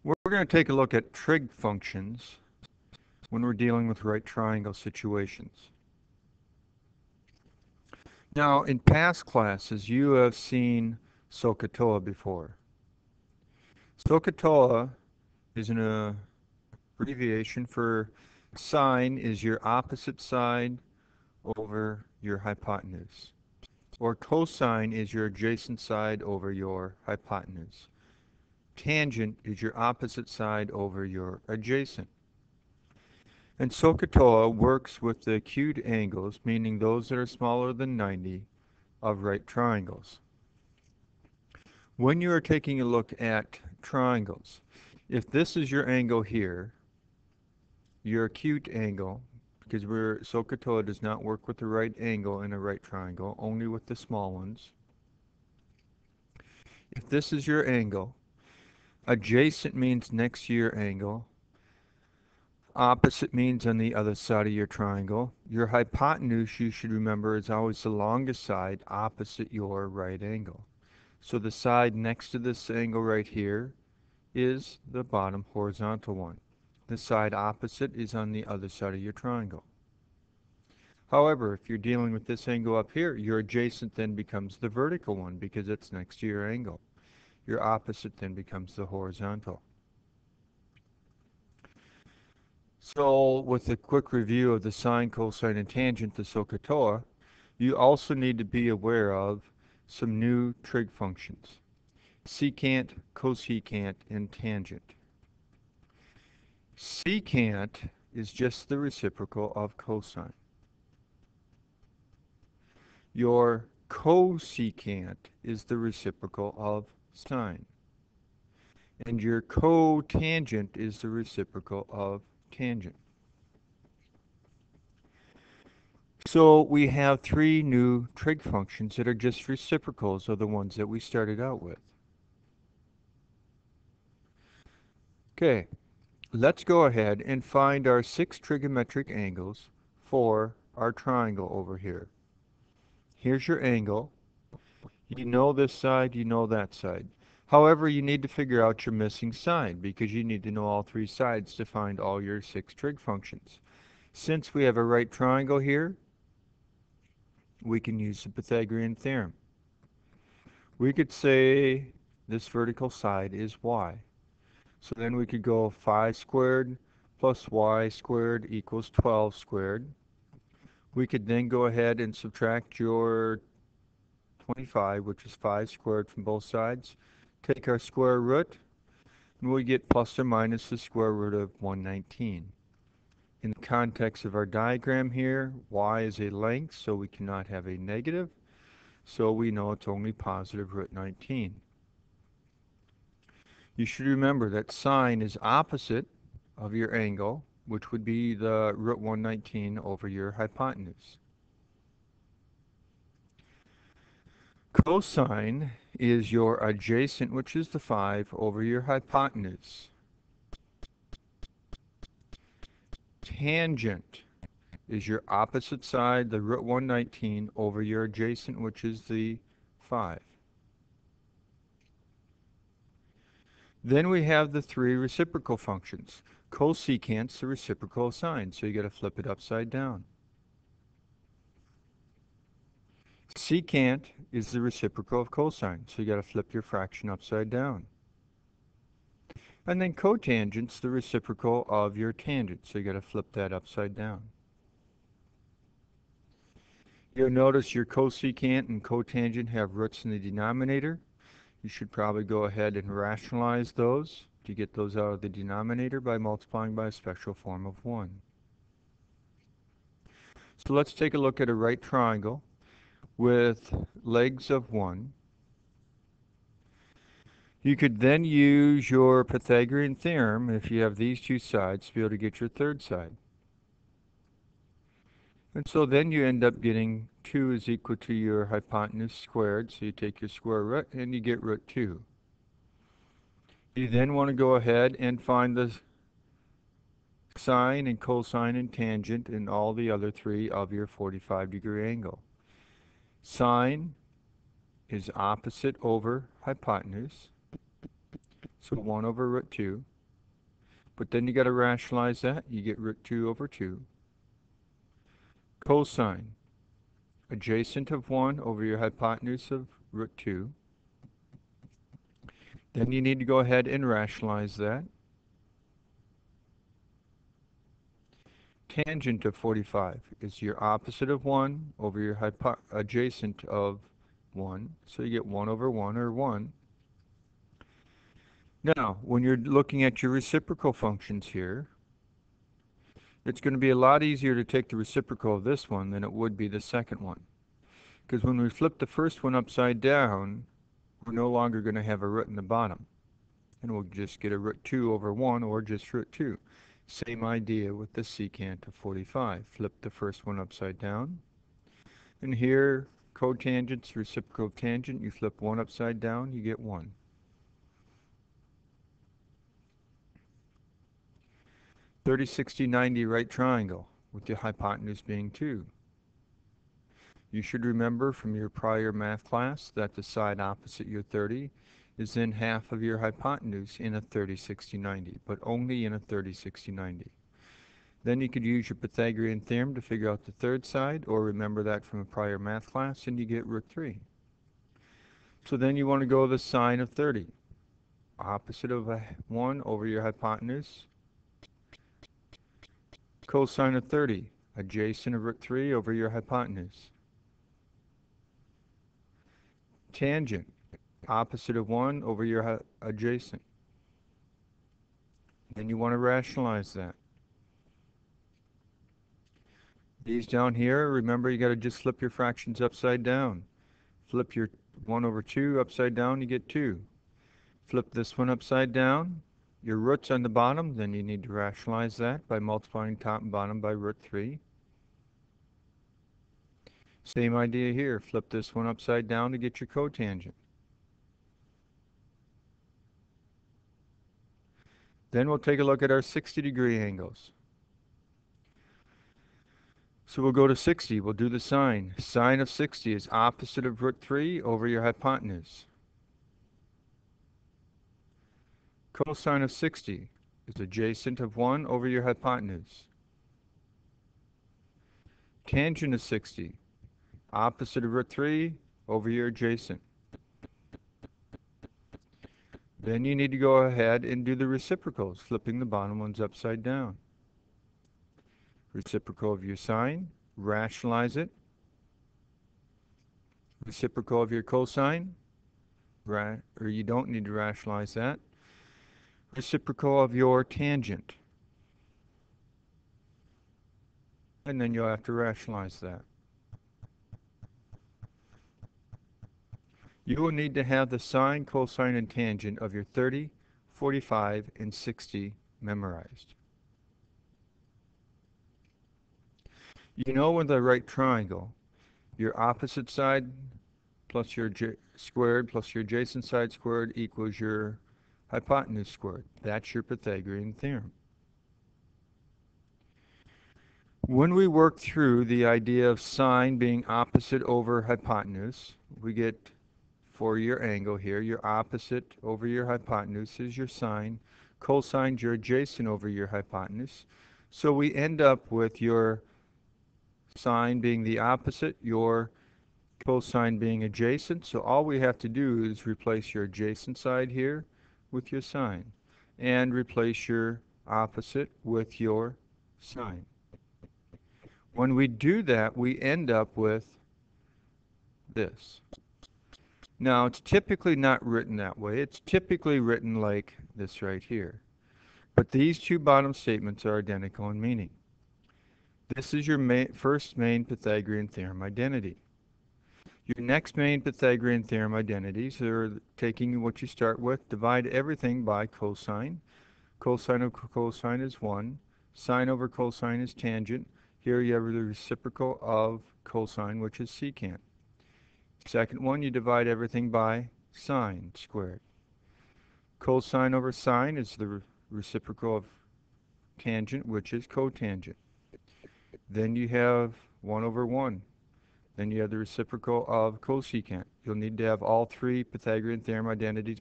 We're going to take a look at trig functions when we're dealing with right triangle situations. Now, in past classes, you have seen SOHCAHTOA before. SOHCAHTOA is an abbreviation for sine is your opposite side over your hypotenuse, or cosine is your adjacent side over your hypotenuse. Tangent is your opposite side over your adjacent. And SOHCAHTOA works with the acute angles, meaning those that are smaller than 90, of right triangles. When you are taking a look at triangles, if this is your angle here, your acute angle, because SOHCAHTOA does not work with the right angle in a right triangle, only with the small ones. If this is your angle, adjacent means next to your angle. Opposite means on the other side of your triangle. Your hypotenuse, you should remember, is always the longest side opposite your right angle. So the side next to this angle right here is the bottom horizontal one. The side opposite is on the other side of your triangle. However, if you're dealing with this angle up here, your adjacent then becomes the vertical one because it's next to your angle. Your opposite then becomes the horizontal. So with a quick review of the sine, cosine, and tangent to SOHCAHTOA, you also need to be aware of some new trig functions: secant, cosecant, and tangent. Secant is just the reciprocal of cosine. Your cosecant is the reciprocal of sine. And your cotangent is the reciprocal of tangent. So we have three new trig functions that are just reciprocals of the ones that we started out with. Okay, let's go ahead and find our 6 trigonometric angles for our triangle over here. Here's your angle. You know this side, you know that side. However, you need to figure out your missing side because you need to know all 3 sides to find all your 6 trig functions. Since we have a right triangle here, we can use the Pythagorean theorem. We could say this vertical side is y. So then we could go 5 squared plus y squared equals 12 squared. We could then go ahead and subtract your 25, which is 5 squared, from both sides. Take our square root, and we get plus or minus the square root of 119. In the context of our diagram here, y is a length, so we cannot have a negative. So we know it's only positive root 19. You should remember that sine is opposite of your angle, which would be the root 119 over your hypotenuse. Cosine is your adjacent, which is the 5, over your hypotenuse. Tangent is your opposite side, the root 119, over your adjacent, which is the 5. Then we have the 3 reciprocal functions. Cosecant's the reciprocal of sine, so you got to flip it upside down. Secant is the reciprocal of cosine, so you got to flip your fraction upside down. And then cotangent's the reciprocal of your tangent, so you got to flip that upside down. You'll notice your cosecant and cotangent have roots in the denominator. You should probably go ahead and rationalize those to get those out of the denominator by multiplying by a special form of 1. So let's take a look at a right triangle with legs of 1. You could then use your Pythagorean theorem if you have these 2 sides to be able to get your third side. And so then you end up getting 2 is equal to your hypotenuse squared, so you take your square root and you get root 2. You then want to go ahead and find the sine and cosine and tangent and all the other 3 of your 45-degree angle. Sine is opposite over hypotenuse, so 1 over root 2. But then you got to rationalize that. You get root 2 over 2. Cosine, adjacent of 1 over your hypotenuse of root 2. Then you need to go ahead and rationalize that. Tangent of 45 is your opposite of 1 over your adjacent of 1. So you get 1 over 1, or 1. Now, when you're looking at your reciprocal functions here, it's going to be a lot easier to take the reciprocal of this one than it would be the second one. Because when we flip the first one upside down, we're no longer going to have a root in the bottom. And we'll just get a root 2 over 1, or just root 2. Same idea with the secant of 45. Flip the first one upside down. And here, cotangents, reciprocal of tangent, you flip one upside down, you get 1. "30, 60, 90 right triangle, with the hypotenuse being 2. You should remember from your prior math class that the side opposite your 30 is then half of your hypotenuse in a 30, 60, 90, but only in a 30, 60, 90. Then you could use your Pythagorean theorem to figure out the third side, or remember that from a prior math class, and you get root 3. So then you want to go the sine of 30. Opposite of 1 over your hypotenuse. Cosine of 30, adjacent of root 3 over your hypotenuse. Tangent, opposite of 1 over your adjacent. Then you want to rationalize that. These down here, remember you got to just flip your fractions upside down. Flip your 1 over 2 upside down, you get 2. Flip this one upside down, your root's on the bottom, then you need to rationalize that by multiplying top and bottom by root 3. Same idea here, flip this one upside down to get your cotangent. Then we'll take a look at our 60-degree angles. So we'll go to 60, we'll do the sine. Sine of 60 is opposite of root 3 over your hypotenuse. Cosine of 60 is adjacent of 1 over your hypotenuse. Tangent of 60, opposite of root 3 over your adjacent. Then you need to go ahead and do the reciprocals, flipping the bottom ones upside down. Reciprocal of your sine, rationalize it. Reciprocal of your cosine, or you don't need to rationalize that. Reciprocal of your tangent. And then you'll have to rationalize that. You will need to have the sine, cosine, and tangent of your 30, 45, and 60 memorized. You know with a right triangle, your opposite side plus your squared plus your adjacent side squared equals your hypotenuse squared. That's your Pythagorean theorem. When we work through the idea of sine being opposite over hypotenuse, we get, for your angle here, your opposite over your hypotenuse is your sine. Cosine, your adjacent over your hypotenuse. So we end up with your sine being the opposite, your cosine being adjacent. So all we have to do is replace your adjacent side here with your sine, and replace your opposite with your sine. When we do that, we end up with this. Now, it's typically not written that way. It's typically written like this right here. But these two bottom statements are identical in meaning. This is your first main Pythagorean theorem identity. Your next main Pythagorean theorem identities are taking what you start with, divide everything by cosine. Cosine of cosine is 1. Sine over cosine is tangent. Here you have the reciprocal of cosine, which is secant. Second one, you divide everything by sine squared. Cosine over sine is the reciprocal of tangent, which is cotangent. Then you have 1 over 1. Then you have the reciprocal of cosecant. You'll need to have all three Pythagorean theorem identities